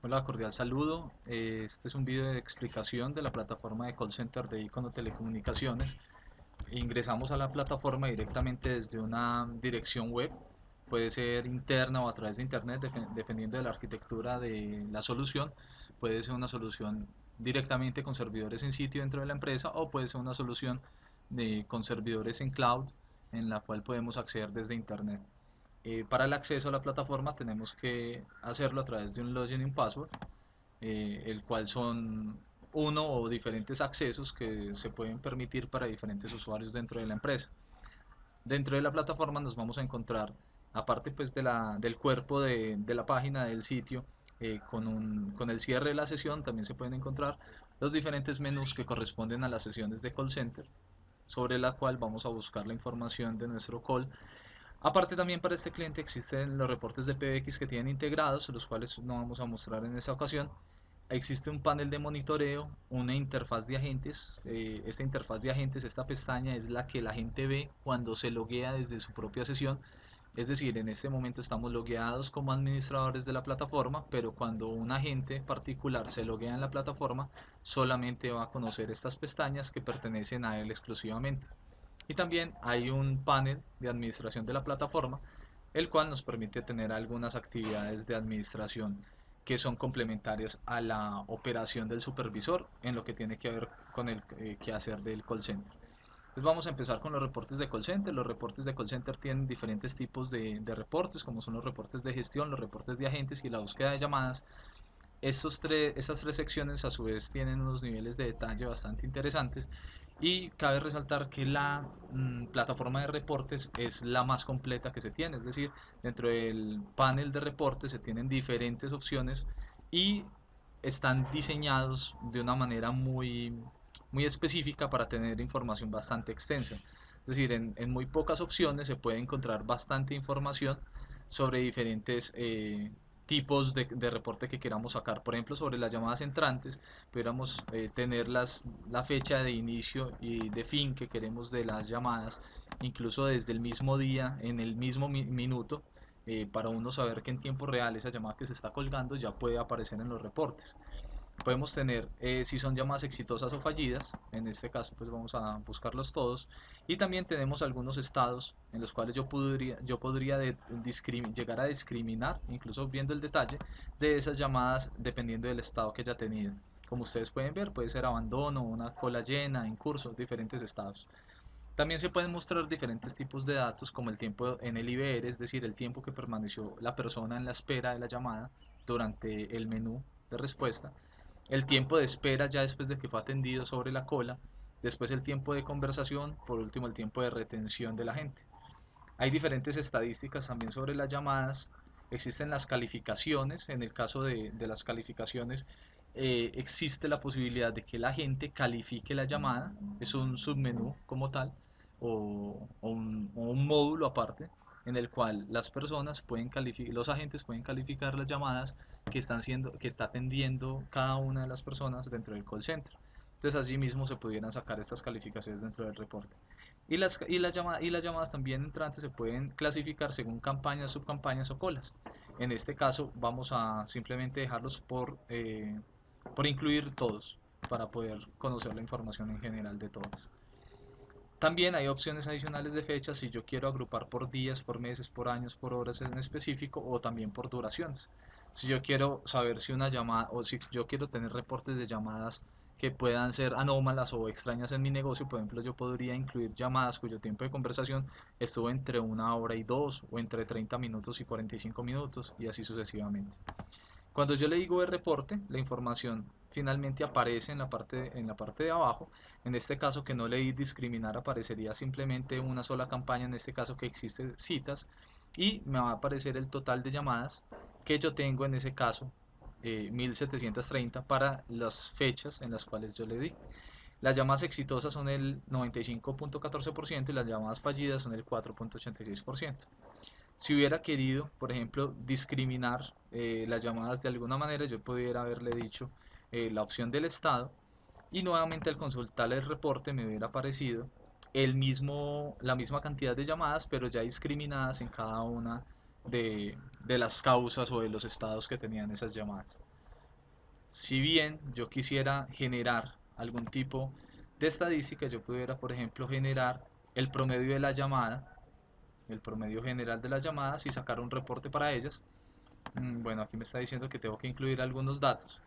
Hola, cordial saludo. Este es un video de explicación de la plataforma de call center de Icono Telecomunicaciones. Ingresamos a la plataforma directamente desde una dirección web, puede ser interna o a través de internet, dependiendo de la arquitectura de la solución. Puede ser una solución directamente con servidores en sitio dentro de la empresa o puede ser una solución con servidores en cloud en la cual podemos acceder desde internet. Para el acceso a la plataforma tenemos que hacerlo a través de un login y un password, el cual son uno o diferentes accesos que se pueden permitir para diferentes usuarios dentro de la empresa. Dentro de la plataforma nos vamos a encontrar, aparte pues del cuerpo de la página del sitio, con el cierre de la sesión también se pueden encontrar los diferentes menús que corresponden a las sesiones de call center, sobre la cual vamos a buscar la información de nuestro call. Aparte también para este cliente existen los reportes de PBX que tienen integrados, los cuales no vamos a mostrar en esta ocasión. Existe un panel de monitoreo, una interfaz de agentes. Esta interfaz de agentes, esta pestaña es la que la gente ve cuando se loguea desde su propia sesión. Es decir, en este momento estamos logueados como administradores de la plataforma, pero cuando un agente particular se loguea en la plataforma, solamente va a conocer estas pestañas que pertenecen a él exclusivamente. Y también hay un panel de administración de la plataforma, el cual nos permite tener algunas actividades de administración que son complementarias a la operación del supervisor en lo que tiene que ver con el quehacer del call center. Entonces vamos a empezar con los reportes de call center. Los reportes de call center tienen diferentes tipos de reportes, como son los reportes de gestión, los reportes de agentes y la búsqueda de llamadas. Estas tres secciones a su vez tienen unos niveles de detalle bastante interesantes y cabe resaltar que la plataforma de reportes es la más completa que se tiene, es decir, dentro del panel de reportes se tienen diferentes opciones y están diseñados de una manera muy específica para tener información bastante extensa. Es decir, en muy pocas opciones se puede encontrar bastante información sobre diferentes tipos de reporte que queramos sacar. Por ejemplo, sobre las llamadas entrantes, pudiéramos tener la fecha de inicio y de fin que queremos de las llamadas, incluso desde el mismo día, en el mismo minuto, para uno saber que en tiempo real esa llamada que se está colgando ya puede aparecer en los reportes. Podemos tener si son llamadas exitosas o fallidas, en este caso pues vamos a buscarlos todos, y también tenemos algunos estados en los cuales yo podría llegar a discriminar, incluso viendo el detalle de esas llamadas dependiendo del estado que haya tenido. Como ustedes pueden ver, puede ser abandono, una cola llena, en curso, diferentes estados. También se pueden mostrar diferentes tipos de datos como el tiempo en el IVR, es decir, el tiempo que permaneció la persona en la espera de la llamada durante el menú de respuesta, el tiempo de espera ya después de que fue atendido sobre la cola, después el tiempo de conversación, por último el tiempo de retención de la gente. Hay diferentes estadísticas también sobre las llamadas, existen las calificaciones, en el caso de las calificaciones existe la posibilidad de que la gente califique la llamada, es un submenú como tal, o un módulo aparte en el cual las personas pueden calificar, los agentes pueden calificar las llamadas que está atendiendo cada una de las personas dentro del call center. Entonces así mismo se pudieran sacar estas calificaciones dentro del reporte. Y las llamadas también entrantes se pueden clasificar según campañas, subcampañas o colas. En este caso vamos a simplemente dejarlos por incluir todos para poder conocer la información en general de todos. También hay opciones adicionales de fechas si yo quiero agrupar por días, por meses, por años, por horas en específico o también por duraciones. Si yo quiero saber si una llamada o si yo quiero tener reportes de llamadas que puedan ser anómalas o extrañas en mi negocio, por ejemplo, yo podría incluir llamadas cuyo tiempo de conversación estuvo entre 1 hora y 2 o entre 30 minutos y 45 minutos y así sucesivamente. Cuando yo le digo de reporte, la información finalmente aparece en la parte de abajo. En este caso que no le di discriminar aparecería simplemente una sola campaña, en este caso que existe citas, y me va a aparecer el total de llamadas que yo tengo en ese caso, 1730 para las fechas en las cuales yo le di. Las llamadas exitosas son el 95.14% y las llamadas fallidas son el 4.86%. Si hubiera querido, por ejemplo, discriminar las llamadas de alguna manera, yo pudiera haberle dicho la opción del estado y nuevamente al consultar el reporte me hubiera aparecido la misma cantidad de llamadas, pero ya discriminadas en cada una de las causas o de los estados que tenían esas llamadas. Si bien yo quisiera generar algún tipo de estadística, yo pudiera, por ejemplo, generar el promedio de la llamada, el promedio general de las llamadas y sacar un reporte para ellas. Bueno, aquí me está diciendo que tengo que incluir algunos datos.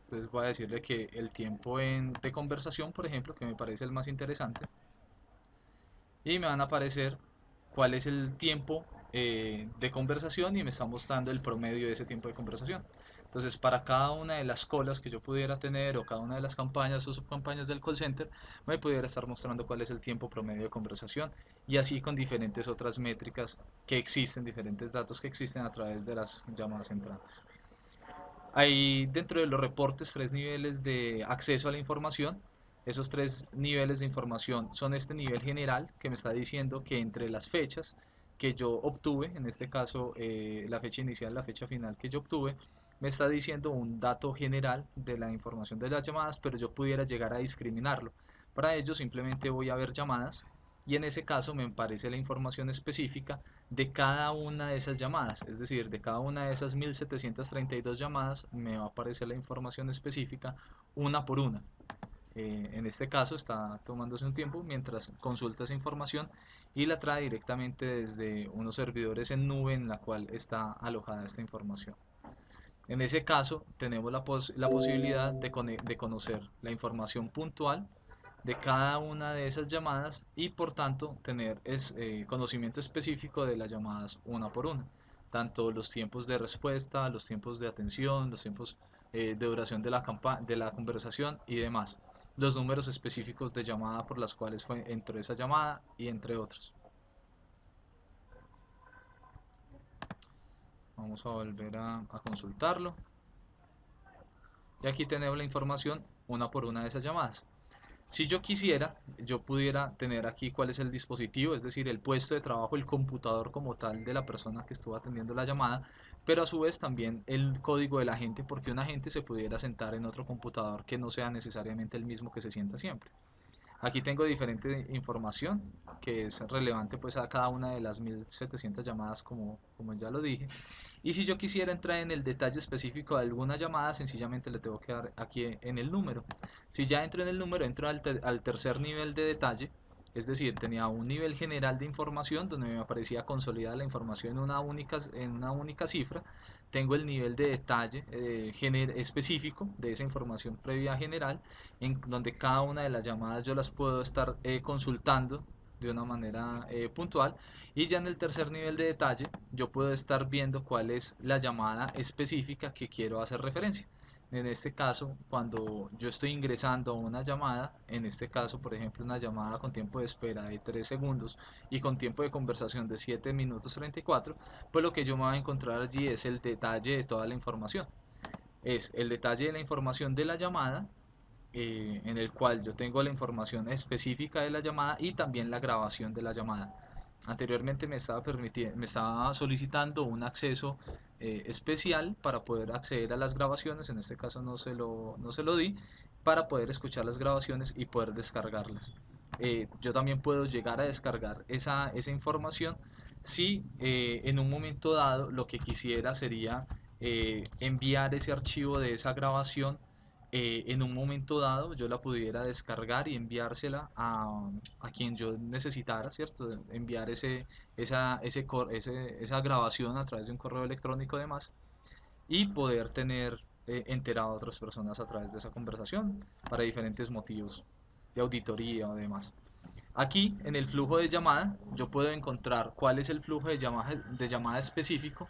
Entonces voy a decirle que el tiempo de conversación, por ejemplo, que me parece el más interesante, y me van a aparecer cuál es el tiempo de conversación y me está mostrando el promedio de ese tiempo de conversación. Entonces, para cada una de las colas que yo pudiera tener o cada una de las campañas o subcampañas del call center, me pudiera estar mostrando cuál es el tiempo promedio de conversación y así con diferentes otras métricas que existen, diferentes datos que existen a través de las llamadas entrantes. Hay dentro de los reportes tres niveles de acceso a la información. Esos tres niveles de información son este nivel general que me está diciendo que entre las fechas que yo obtuve, en este caso la fecha inicial, la fecha final que yo obtuve, me está diciendo un dato general de la información de las llamadas, pero yo pudiera llegar a discriminarlo. Para ello simplemente voy a ver llamadas y en ese caso me aparece la información específica de cada una de esas llamadas, es decir, de cada una de esas 1732 llamadas me va a aparecer la información específica una por una. En este caso está tomándose un tiempo mientras consulta esa información y la trae directamente desde unos servidores en nube en la cual está alojada esta información. En ese caso tenemos la posibilidad de conocer la información puntual de cada una de esas llamadas y por tanto tener conocimiento específico de las llamadas una por una, tanto los tiempos de respuesta, los tiempos de atención, los tiempos de duración de la conversación y demás, los números específicos de llamada por las cuales entró esa llamada y entre otros. Vamos a volver a consultarlo y aquí tenemos la información una por una de esas llamadas. Si yo quisiera, yo pudiera tener aquí cuál es el dispositivo, es decir, el puesto de trabajo, el computador como tal de la persona que estuvo atendiendo la llamada, pero a su vez también el código del agente, porque un agente se pudiera sentar en otro computador que no sea necesariamente el mismo que se sienta siempre. Aquí tengo diferente información que es relevante pues a cada una de las 1700 llamadas como ya lo dije. Y si yo quisiera entrar en el detalle específico de alguna llamada, sencillamente le tengo que dar aquí en el número. Si ya entro en el número, entro al tercer nivel de detalle, es decir, tenía un nivel general de información donde me aparecía consolidada la información en una única cifra. Tengo el nivel de detalle específico de esa información previa general, en donde cada una de las llamadas yo las puedo estar consultando de una manera puntual. Y ya en el tercer nivel de detalle yo puedo estar viendo cuál es la llamada específica que quiero hacer referencia. En este caso, cuando yo estoy ingresando a una llamada, en este caso, por ejemplo, una llamada con tiempo de espera de 3 segundos y con tiempo de conversación de 7 minutos 34, pues lo que yo me voy a encontrar allí es el detalle de toda la información. Es el detalle de la información de la llamada, en el cual yo tengo la información específica de la llamada y también la grabación de la llamada. Anteriormente me estaba solicitando un acceso especial para poder acceder a las grabaciones, en este caso no se lo di, para poder escuchar las grabaciones y poder descargarlas. Yo también puedo llegar a descargar esa información si en un momento dado lo que quisiera sería enviar ese archivo de esa grabación en un momento dado yo la pudiera descargar y enviársela a quien yo necesitara, ¿cierto? Enviar esa grabación a través de un correo electrónico además y poder tener enterado a otras personas a través de esa conversación para diferentes motivos de auditoría o demás. Aquí en el flujo de llamada yo puedo encontrar cuál es el flujo de llamada específico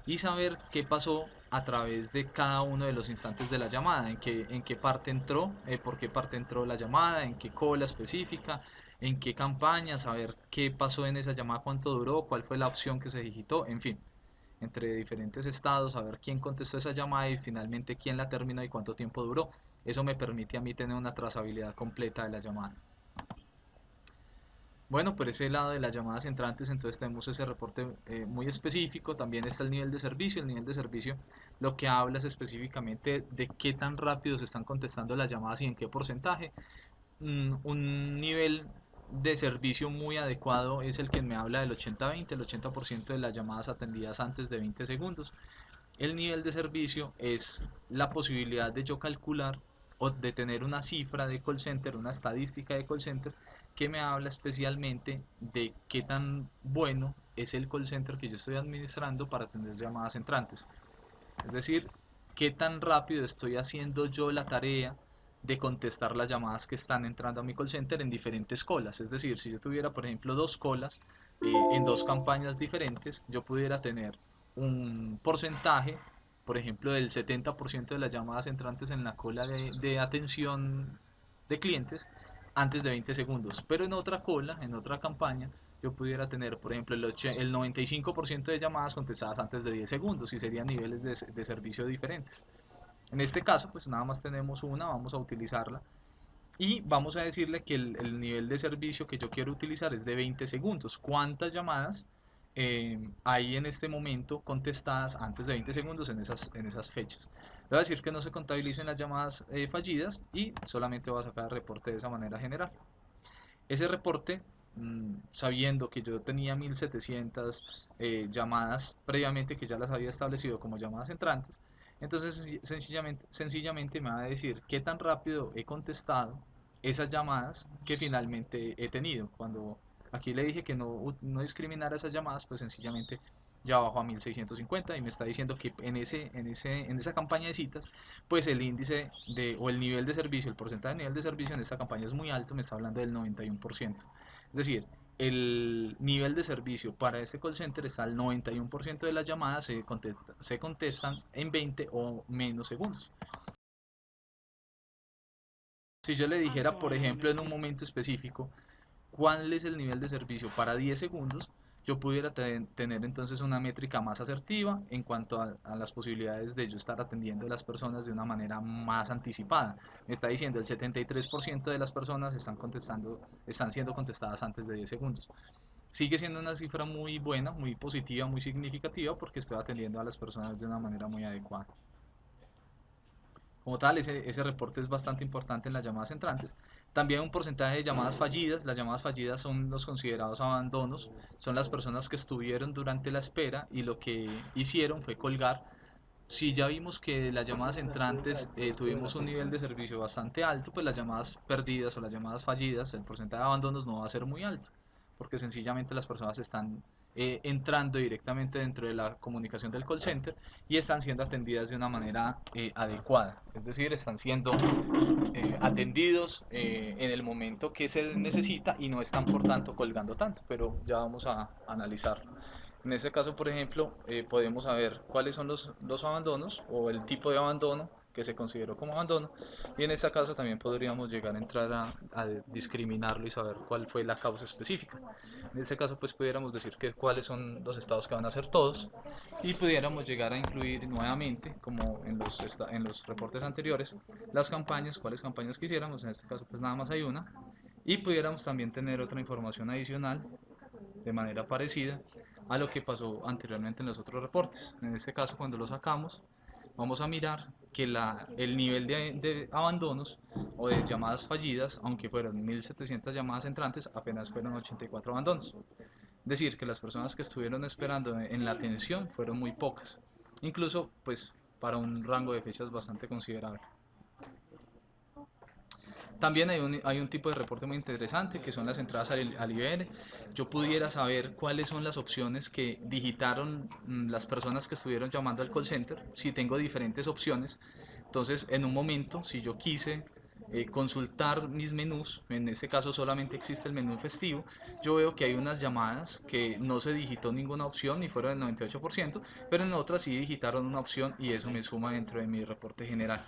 y saber qué pasó a través de cada uno de los instantes de la llamada, en qué parte entró, por qué parte entró la llamada, en qué cola específica, en qué campaña, saber qué pasó en esa llamada, cuánto duró, cuál fue la opción que se digitó, en fin, entre diferentes estados, saber quién contestó esa llamada y finalmente quién la terminó y cuánto tiempo duró. Eso me permite a mí tener una trazabilidad completa de la llamada. Bueno, por ese lado de las llamadas entrantes, entonces tenemos ese reporte muy específico. También está el nivel de servicio. El nivel de servicio lo que habla es específicamente de qué tan rápido se están contestando las llamadas y en qué porcentaje. Un nivel de servicio muy adecuado es el que me habla del 80-20, el 80% de las llamadas atendidas antes de 20 segundos. El nivel de servicio es la posibilidad de yo calcular o de tener una cifra de call center, una estadística de call center que me habla especialmente de qué tan bueno es el call center que yo estoy administrando para atender llamadas entrantes. Es decir, qué tan rápido estoy haciendo yo la tarea de contestar las llamadas que están entrando a mi call center en diferentes colas. Es decir, si yo tuviera, por ejemplo, dos colas en dos campañas diferentes, yo pudiera tener un porcentaje, por ejemplo, del 70% de las llamadas entrantes en la cola de atención de clientes antes de 20 segundos. Pero en otra cola, en otra campaña, yo pudiera tener, por ejemplo, el 95% de llamadas contestadas antes de 10 segundos y serían niveles de servicio diferentes. En este caso, pues nada más tenemos una, vamos a utilizarla y vamos a decirle que el nivel de servicio que yo quiero utilizar es de 20 segundos. ¿Cuántas llamadas hay en este momento contestadas antes de 20 segundos en esas fechas? Le voy a decir que no se contabilicen las llamadas fallidas y solamente voy a sacar el reporte de esa manera general. Ese reporte, sabiendo que yo tenía 1700 llamadas previamente que ya las había establecido como llamadas entrantes, entonces sencillamente me va a decir qué tan rápido he contestado esas llamadas que finalmente he tenido. Cuando aquí le dije que no discriminara esas llamadas, pues sencillamente ya bajó a 1650 y me está diciendo que en esa campaña de citas, pues el índice o el nivel de servicio, el porcentaje de nivel de servicio en esta campaña es muy alto, me está hablando del 91%. Es decir, el nivel de servicio para este call center está al 91% de las llamadas se contestan en 20 o menos segundos. Si yo le dijera, por ejemplo, en un momento específico, cuál es el nivel de servicio para 10 segundos, yo pudiera tener entonces una métrica más asertiva en cuanto a las posibilidades de yo estar atendiendo a las personas de una manera más anticipada. Me está diciendo el 73% de las personas están siendo contestadas antes de 10 segundos. Sigue siendo una cifra muy buena, muy positiva, muy significativa porque estoy atendiendo a las personas de una manera muy adecuada. Como tal, ese reporte es bastante importante en las llamadas entrantes. También un porcentaje de llamadas fallidas. Las llamadas fallidas son los considerados abandonos. Son las personas que estuvieron durante la espera y lo que hicieron fue colgar. Si ya vimos que las llamadas entrantes tuvimos un nivel de servicio bastante alto, pues las llamadas perdidas o las llamadas fallidas, el porcentaje de abandonos no va a ser muy alto, porque sencillamente las personas están entrando directamente dentro de la comunicación del call center y están siendo atendidas de una manera adecuada, es decir, están siendo atendidos en el momento que se necesita y no están por tanto colgando tanto, pero ya vamos a analizarlo. En este caso, por ejemplo, podemos saber cuáles son los abandonos o el tipo de abandono que se consideró como abandono, y en este caso también podríamos llegar a entrar a discriminarlo y saber cuál fue la causa específica. En este caso pues pudiéramos decir que cuáles son los estados que van a ser todos y pudiéramos llegar a incluir nuevamente, como en los reportes anteriores, las campañas, cuáles campañas quisiéramos. En este caso pues nada más hay una, y pudiéramos también tener otra información adicional de manera parecida a lo que pasó anteriormente en los otros reportes. En este caso, cuando lo sacamos, vamos a mirar que el nivel de abandonos o de llamadas fallidas, aunque fueron 1700 llamadas entrantes, apenas fueron 84 abandonos. Es decir, que las personas que estuvieron esperando en la atención fueron muy pocas, incluso pues para un rango de fechas bastante considerable. También hay un tipo de reporte muy interesante que son las entradas al IBN. Yo pudiera saber cuáles son las opciones que digitaron las personas que estuvieron llamando al call center, si tengo diferentes opciones. Entonces, en un momento, si yo quise consultar mis menús, en este caso solamente existe el menú festivo, yo veo que hay unas llamadas que no se digitó ninguna opción y fueron el 98%, pero en otras sí digitaron una opción y eso me suma dentro de mi reporte general.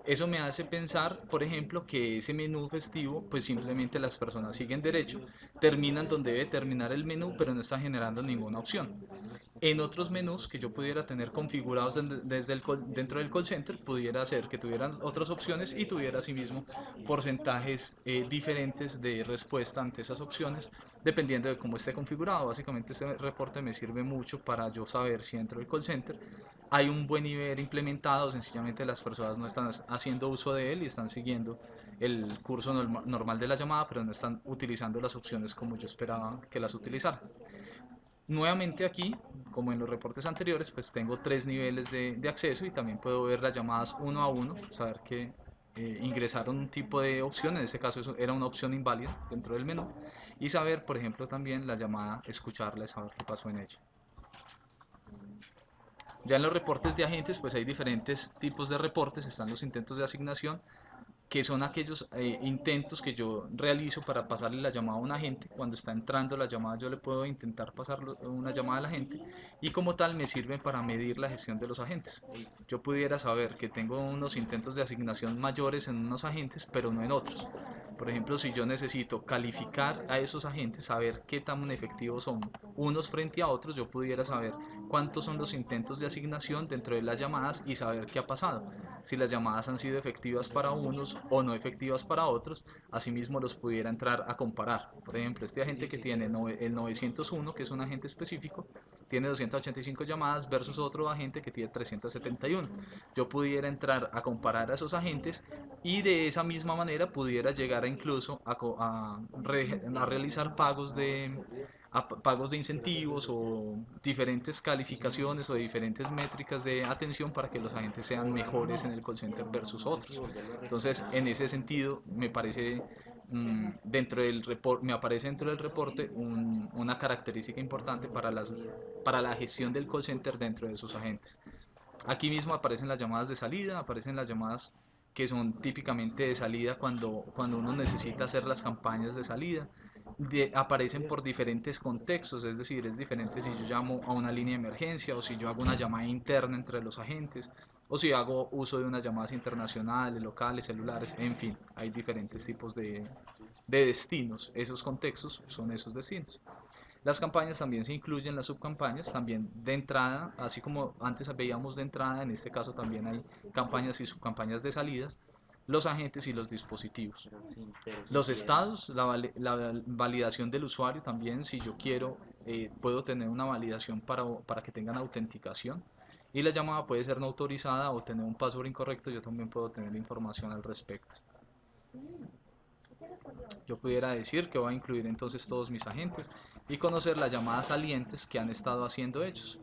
Eso me hace pensar, por ejemplo, que ese menú festivo, pues simplemente las personas siguen derecho, terminan donde debe terminar el menú, pero no están generando ninguna opción. En otros menús que yo pudiera tener configurados dentro del call center, pudiera hacer que tuvieran otras opciones y tuviera asimismo porcentajes diferentes de respuesta ante esas opciones, dependiendo de cómo esté configurado. Básicamente este reporte me sirve mucho para yo saber si dentro del call center hay un buen nivel implementado, sencillamente las personas no están haciendo uso de él y están siguiendo el curso normal de la llamada, pero no están utilizando las opciones como yo esperaba que las utilizaran. Nuevamente aquí, como en los reportes anteriores, pues tengo tres niveles de acceso y también puedo ver las llamadas uno a uno, saber que ingresaron un tipo de opción, en este caso eso era una opción inválida dentro del menú, y saber, por ejemplo, también la llamada, escucharla y saber qué pasó en ella. Ya en los reportes de agentes, pues hay diferentes tipos de reportes, están los intentos de asignación, que son aquellos intentos que yo realizo para pasarle la llamada a un agente. Cuando está entrando la llamada yo le puedo intentar pasar una llamada a la gente y como tal me sirven para medir la gestión de los agentes. Yo pudiera saber que tengo unos intentos de asignación mayores en unos agentes pero no en otros. Por ejemplo, si yo necesito calificar a esos agentes, saber qué tan efectivos son unos frente a otros, yo pudiera saber cuántos son los intentos de asignación dentro de las llamadas y saber qué ha pasado. Si las llamadas han sido efectivas para unos o no efectivas para otros, asimismo los pudiera entrar a comparar. Por ejemplo, este agente que tiene el 901, que es un agente específico, tiene 285 llamadas versus otro agente que tiene 371. Yo pudiera entrar a comparar a esos agentes y de esa misma manera pudiera llegar a incluso a realizar pagos de incentivos o diferentes calificaciones o diferentes métricas de atención para que los agentes sean mejores en el call center versus otros. Entonces, en ese sentido, me parece me aparece dentro del reporte una característica importante para la gestión del call center dentro de sus agentes. Aquí mismo aparecen las llamadas de salida, aparecen las llamadas que son típicamente de salida cuando uno necesita hacer las campañas de salida. Aparecen por diferentes contextos, es decir, es diferente si yo llamo a una línea de emergencia o si yo hago una llamada interna entre los agentes o si hago uso de unas llamadas internacionales, locales, celulares, en fin, hay diferentes tipos de destinos. Esos contextos son esos destinos. Las campañas también se incluyen, las subcampañas también de entrada, así como antes veíamos de entrada, en este caso también hay campañas y subcampañas de salidas, los agentes y los dispositivos. Los estados, la validación del usuario también, si yo quiero, puedo tener una validación para que tengan autenticación. Y la llamada puede ser no autorizada o tener un password incorrecto, yo también puedo tener información al respecto. Yo pudiera decir que voy a incluir entonces todos mis agentes y conocer las llamadas salientes que han estado haciendo ellos.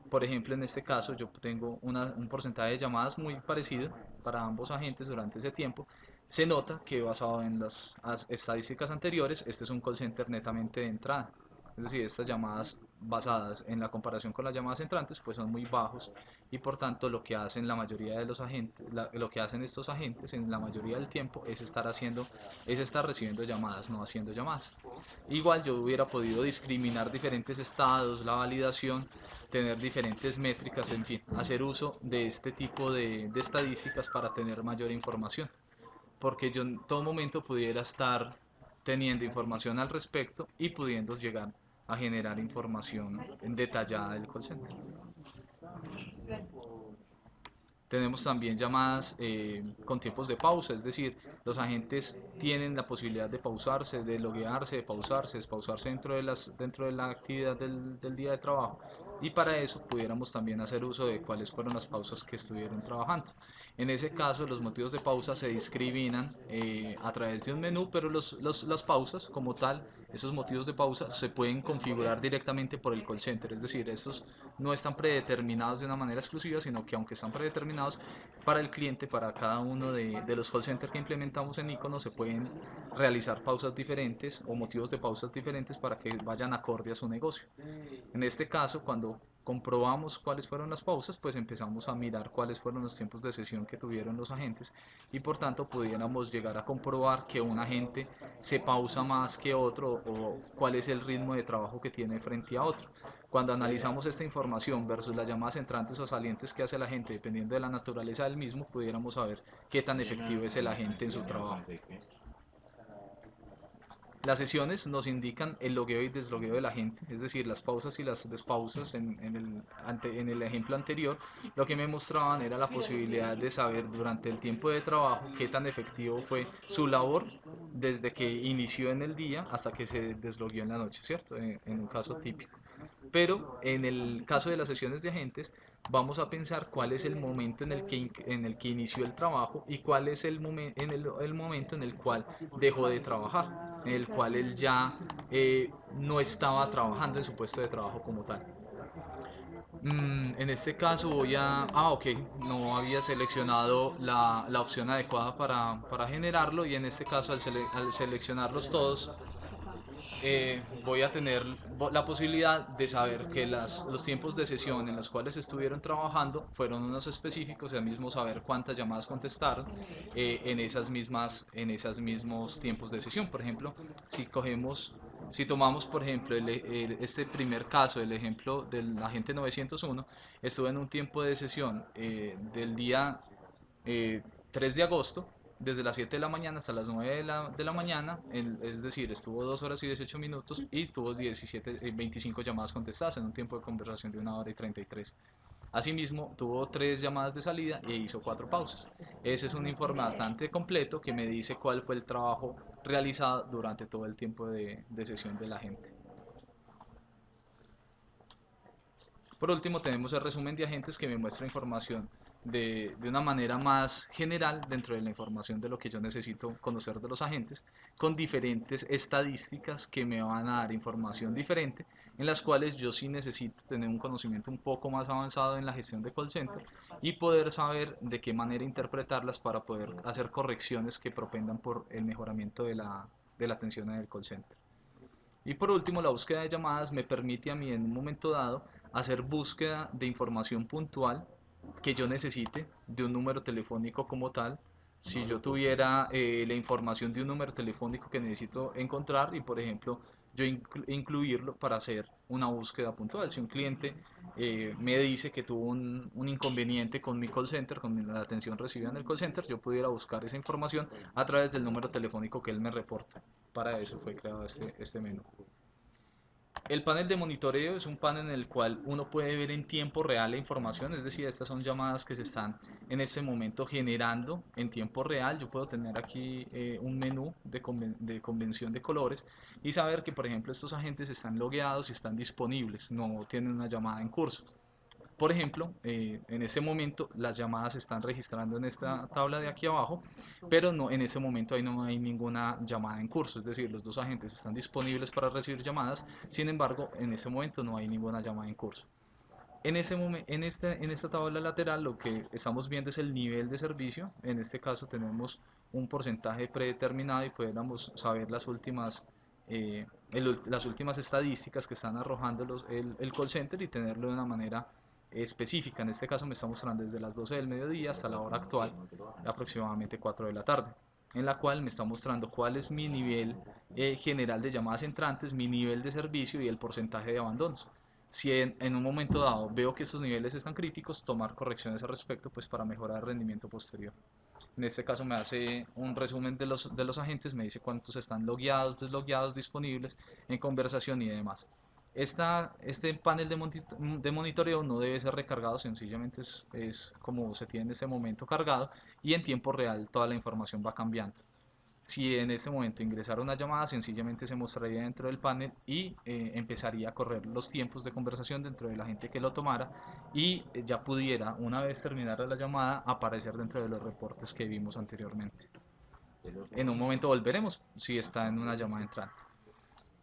Por ejemplo, en este caso yo tengo un porcentaje de llamadas muy parecido para ambos agentes durante ese tiempo. Se nota que basado en las estadísticas anteriores, este es un call center netamente de entrada. Es decir, estas llamadas basadas en la comparación con las llamadas entrantes pues son muy bajos y por tanto lo que hacen la mayoría de los agentes, lo que hacen estos agentes en la mayoría del tiempo es estar recibiendo llamadas, no haciendo llamadas. Igual yo hubiera podido discriminar diferentes estados, la validación, tener diferentes métricas, en fin, hacer uso de este tipo de estadísticas para tener mayor información. Porque yo en todo momento pudiera estar teniendo información al respecto y pudiendo llegar a generar información detallada del call center. Tenemos también llamadas con tiempos de pausa, es decir, los agentes tienen la posibilidad de pausarse, de loguearse, de pausarse, despausarse dentro de la actividad del día de trabajo. Y para eso pudiéramos también hacer uso de cuáles fueron las pausas que estuvieron trabajando. En ese caso, los motivos de pausa se discriminan a través de un menú, pero las pausas como tal, esos motivos de pausa se pueden configurar directamente por el call center, es decir, estos no están predeterminados de una manera exclusiva, sino que aunque están predeterminados para el cliente, para cada uno de los call centers que implementamos en Icono, se pueden realizar pausas diferentes o motivos de pausas diferentes para que vayan acorde a su negocio. En este caso, cuando comprobamos cuáles fueron las pausas, pues empezamos a mirar cuáles fueron los tiempos de sesión que tuvieron los agentes y por tanto pudiéramos llegar a comprobar que un agente se pausa más que otro o cuál es el ritmo de trabajo que tiene frente a otro. Cuando analizamos esta información versus las llamadas entrantes o salientes que hace la gente, dependiendo de la naturaleza del mismo, pudiéramos saber qué tan efectivo es el agente en su trabajo. Las sesiones nos indican el logueo y deslogueo de la gente, es decir, las pausas y las despausas en el ejemplo anterior. Lo que me mostraban era la posibilidad de saber durante el tiempo de trabajo qué tan efectivo fue su labor desde que inició en el día hasta que se deslogueó en la noche, ¿cierto? En un caso típico. Pero en el caso de las sesiones de agentes, vamos a pensar cuál es el momento en el que inició el trabajo y cuál es el momento en el cual dejó de trabajar, en el cual él ya no estaba trabajando en su puesto de trabajo como tal. En este caso voy a... ok, no había seleccionado la opción adecuada para generarlo, y en este caso al seleccionarlos todos voy a tener la posibilidad de saber que los tiempos de sesión en los cuales estuvieron trabajando fueron unos específicos, y al mismo saber cuántas llamadas contestaron en esas mismos tiempos de sesión. Por ejemplo, si tomamos por ejemplo este primer caso, el ejemplo del agente 901, estuvo en un tiempo de sesión del día eh, 3 de agosto, desde las 7 de la mañana hasta las 9 de la mañana, es decir, estuvo 2 horas y 18 minutos y tuvo 25 llamadas contestadas en un tiempo de conversación de 1 hora y 33. Asimismo, tuvo 3 llamadas de salida e hizo 4 pausas. Ese es un informe bastante completo que me dice cuál fue el trabajo realizado durante todo el tiempo de sesión de la gente. Por último, tenemos el resumen de agentes, que me muestra información de una manera más general dentro de la información de lo que yo necesito conocer de los agentes, con diferentes estadísticas que me van a dar información diferente, en las cuales yo sí necesito tener un conocimiento un poco más avanzado en la gestión de call center y poder saber de qué manera interpretarlas para poder hacer correcciones que propendan por el mejoramiento de la atención en el call center. Y por último, la búsqueda de llamadas me permite a mí en un momento dado hacer búsqueda de información puntual que yo necesite de un número telefónico como tal. Si yo tuviera la información de un número telefónico que necesito encontrar, y por ejemplo yo incluirlo para hacer una búsqueda puntual. Si un cliente me dice que tuvo un inconveniente con mi call center, con la atención recibida en el call center, yo pudiera buscar esa información a través del número telefónico que él me reporta. Para eso fue creado este menú. El panel de monitoreo es un panel en el cual uno puede ver en tiempo real la información, es decir, estas son llamadas que se están en este momento generando en tiempo real. Yo puedo tener aquí un menú de convención de colores y saber que, por ejemplo, estos agentes están logueados y están disponibles, no tienen una llamada en curso. Por ejemplo, en este momento las llamadas se están registrando en esta tabla de aquí abajo, pero no, en este momento ahí no hay ninguna llamada en curso, es decir, los dos agentes están disponibles para recibir llamadas. Sin embargo, en este momento no hay ninguna llamada en curso. En esta tabla lateral lo que estamos viendo es el nivel de servicio. En este caso tenemos un porcentaje predeterminado y podemos saber las últimas estadísticas que están arrojando el call center y tenerlo de una manera específica. En este caso me está mostrando desde las 12 del mediodía hasta la hora actual, aproximadamente 4 de la tarde, en la cual me está mostrando cuál es mi nivel general de llamadas entrantes, mi nivel de servicio y el porcentaje de abandonos. Si en un momento dado veo que estos niveles están críticos, tomar correcciones al respecto, pues para mejorar el rendimiento posterior. En este caso me hace un resumen de los agentes, me dice cuántos están logueados, deslogueados, disponibles, en conversación y demás. Este panel de monitoreo no debe ser recargado, sencillamente es como se tiene en este momento cargado, y en tiempo real toda la información va cambiando. Si en este momento ingresara una llamada, sencillamente se mostraría dentro del panel y empezaría a correr los tiempos de conversación dentro de la gente que lo tomara, y ya pudiera, una vez terminara la llamada, aparecer dentro de los reportes que vimos anteriormente. En un momento volveremos si está en una llamada entrante.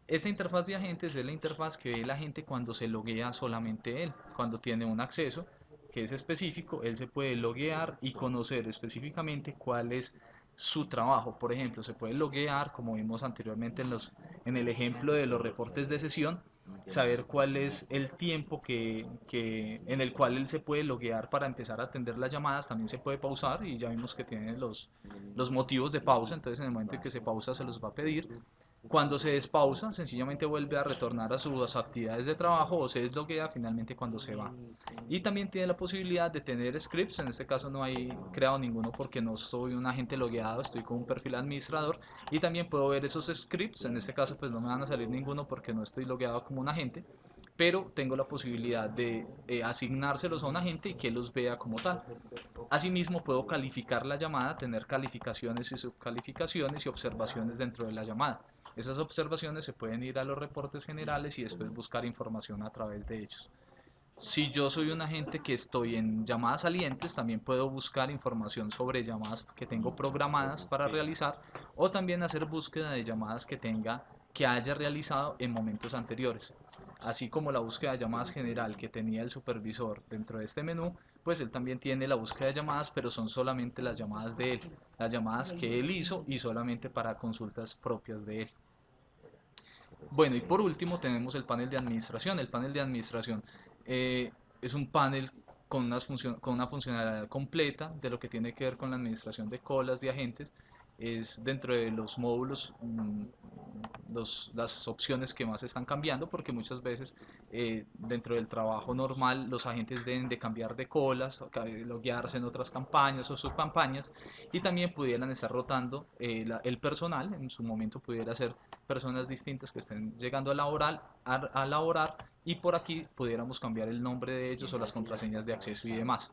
Esta interfaz de agentes es la interfaz que ve la gente cuando se loguea solamente él. Cuando tiene un acceso que es específico, él se puede loguear y conocer específicamente cuál es su trabajo. Por ejemplo, se puede loguear, como vimos anteriormente en el ejemplo de los reportes de sesión, saber cuál es el tiempo en el cual él se puede loguear para empezar a atender las llamadas. También se puede pausar y ya vimos que tiene los motivos de pausa, entonces en el momento en que se pausa se los va a pedir. Cuando se despausa, sencillamente vuelve a retornar a sus actividades de trabajo o se desloguea finalmente cuando se va. Y también tiene la posibilidad de tener scripts. En este caso no hay creado ninguno porque no soy un agente logueado, estoy con un perfil administrador, y también puedo ver esos scripts. En este caso pues no me van a salir ninguno porque no estoy logueado como un agente, pero tengo la posibilidad de asignárselos a un agente y que él los vea como tal. Asimismo, puedo calificar la llamada, tener calificaciones y subcalificaciones y observaciones dentro de la llamada. Esas observaciones se pueden ir a los reportes generales y después buscar información a través de ellos. Si yo soy un agente que estoy en llamadas salientes, también puedo buscar información sobre llamadas que tengo programadas para realizar o también hacer búsqueda de llamadas que haya realizado en momentos anteriores. Así como la búsqueda de llamadas general que tenía el supervisor dentro de este menú, pues él también tiene la búsqueda de llamadas, pero son solamente las llamadas de él, las llamadas que él hizo y solamente para consultas propias de él. Bueno, y por último tenemos el panel de administración. El panel de administración es un panel con una funcionalidad completa de lo que tiene que ver con la administración de colas de agentes. Es dentro de los módulos las opciones que más están cambiando, porque muchas veces dentro del trabajo normal los agentes deben de cambiar de colas, loguearse en otras campañas o subcampañas, y también pudieran estar rotando el personal. En su momento pudiera ser personas distintas que estén llegando a laborar, y por aquí pudiéramos cambiar el nombre de ellos o las contraseñas de acceso y demás.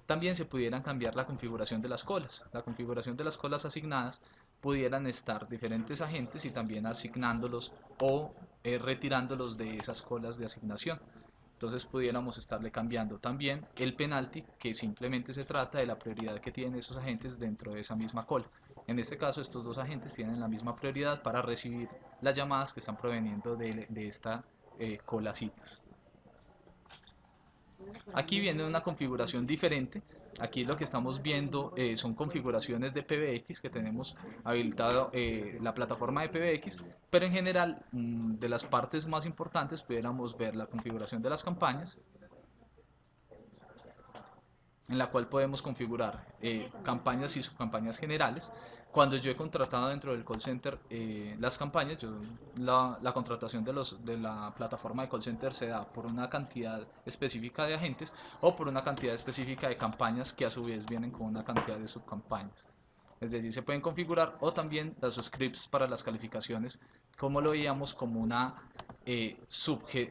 También se pudieran cambiar la configuración de las colas. La configuración de las colas asignadas pudieran estar diferentes agentes y también asignándolos o retirándolos de esas colas de asignación. Entonces pudiéramos estarle cambiando también el penalti, que simplemente se trata de la prioridad que tienen esos agentes dentro de esa misma cola. En este caso, estos dos agentes tienen la misma prioridad para recibir las llamadas que están proveniendo de esta cola citas. Aquí viene una configuración diferente. Aquí lo que estamos viendo son configuraciones de PBX, que tenemos habilitado la plataforma de PBX, pero en general de las partes más importantes pudiéramos ver la configuración de las campañas, en la cual podemos configurar campañas y subcampañas generales. Cuando yo he contratado dentro del call center las campañas, la contratación de la plataforma de call center se da por una cantidad específica de agentes o por una cantidad específica de campañas que a su vez vienen con una cantidad de subcampañas. Es decir, se pueden configurar, o también los scripts para las calificaciones, como lo veíamos, como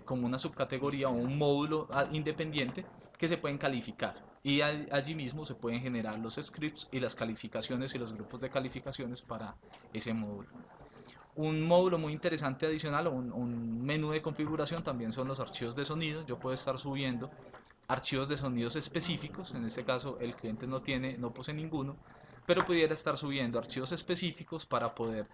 como una subcategoría o un módulo independiente que se pueden calificar, y allí mismo se pueden generar los scripts y las calificaciones y los grupos de calificaciones para ese módulo. Un módulo muy interesante adicional o un menú de configuración también son los archivos de sonido. Yo puedo estar subiendo archivos de sonidos específicos. En este caso el cliente no posee ninguno, pero pudiera estar subiendo archivos específicos para poder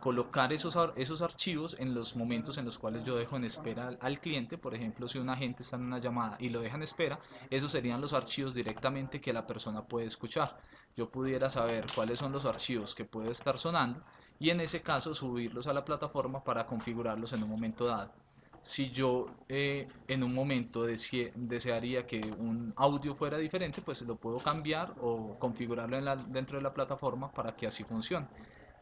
colocar esos archivos en los momentos en los cuales yo dejo en espera al cliente. Por ejemplo, si un agente está en una llamada y lo deja en espera, esos serían los archivos directamente que la persona puede escuchar. Yo pudiera saber cuáles son los archivos que puede estar sonando y en ese caso subirlos a la plataforma para configurarlos en un momento dado. Si yo en un momento desearía que un audio fuera diferente, pues lo puedo cambiar o configurarlo dentro de la plataforma para que así funcione.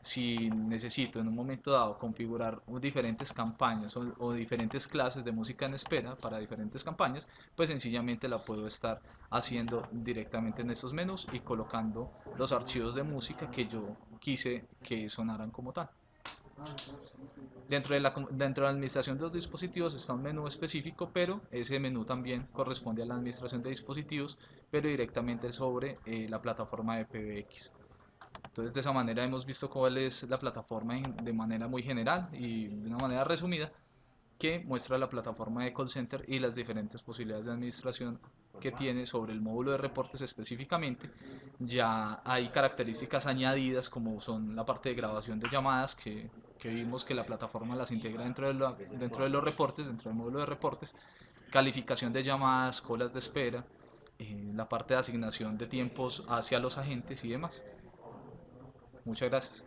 Si necesito en un momento dado configurar diferentes campañas o diferentes clases de música en espera para diferentes campañas, pues sencillamente la puedo estar haciendo directamente en estos menús y colocando los archivos de música que yo quise que sonaran como tal. Dentro de la administración de los dispositivos está un menú específico, pero ese menú también corresponde a la administración de dispositivos, pero directamente sobre la plataforma de PBX. Entonces, de esa manera hemos visto cuál es la plataforma de manera muy general y de una manera resumida, que muestra la plataforma de call center y las diferentes posibilidades de administración que tiene. Sobre el módulo de reportes específicamente, ya hay características añadidas como son la parte de grabación de llamadas que vimos que la plataforma las integra dentro de los reportes, dentro del módulo de reportes, calificación de llamadas, colas de espera, la parte de asignación de tiempos hacia los agentes y demás. Muchas gracias.